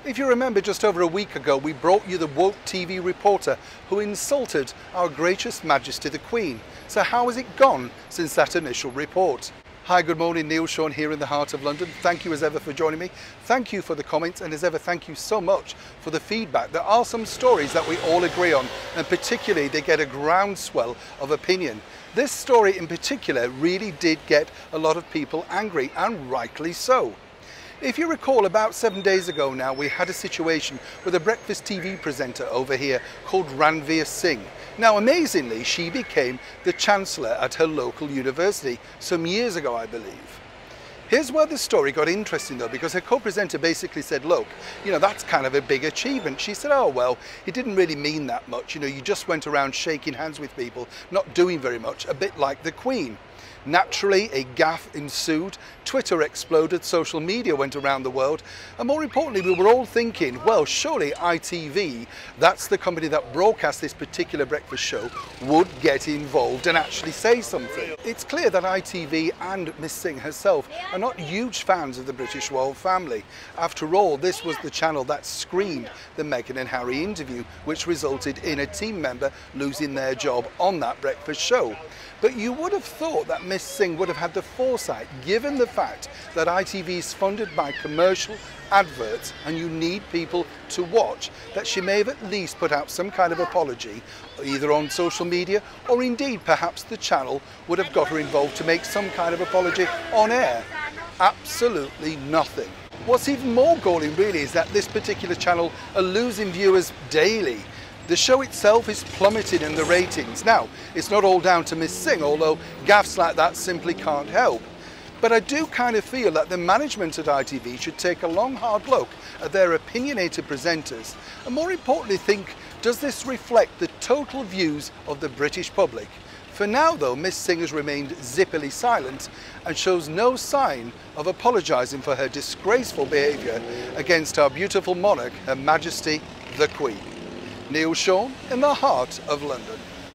If you remember, just over a week ago we brought you the woke TV reporter who insulted our gracious Majesty the Queen. So how has it gone since that initial report? Hi, good morning, Neil Sean here in the heart of London. Thank you as ever for joining me. Thank you for the comments, and as ever thank you so much for the feedback. There are some stories that we all agree on, and particularly they get a groundswell of opinion. This story in particular really did get a lot of people angry, and rightly so. If you recall, about 7 days ago now, we had a situation with a breakfast TV presenter over here called Ranveer Singh. Now, amazingly, she became the Chancellor at her local university some years ago, I believe. Here's where the story got interesting though, because her co-presenter basically said, look, that's kind of a big achievement. She said, oh, well, it didn't really mean that much. You just went around shaking hands with people, not doing very much, a bit like the Queen. Naturally, a gaffe ensued, Twitter exploded, social media went around the world, and more importantly, we were all thinking, well, surely ITV, that's the company that broadcast this particular breakfast show, would get involved and actually say something. It's clear that ITV and Miss Singh herself are not huge fans of the British royal family. After all, this was the channel that screened the Meghan and Harry interview, which resulted in a team member losing their job on that breakfast show. But you would have thought that Miss Singh would have had the foresight, given the fact that ITV is funded by commercial adverts and you need people to watch, that she may have at least put out some kind of apology, either on social media or indeed perhaps the channel would have got her involved to make some kind of apology on air. Absolutely nothing. What's even more galling really is that this particular channel are losing viewers daily. The show itself is plummeting in the ratings. Now, it's not all down to Miss Singh, although gaffes like that simply can't help. But I do kind of feel that the management at ITV should take a long, hard look at their opinionated presenters, and more importantly think, does this reflect the total views of the British public? For now though, Miss Singh has remained zippily silent and shows no sign of apologising for her disgraceful behaviour against our beautiful monarch, Her Majesty the Queen. Neil Sean in the heart of London.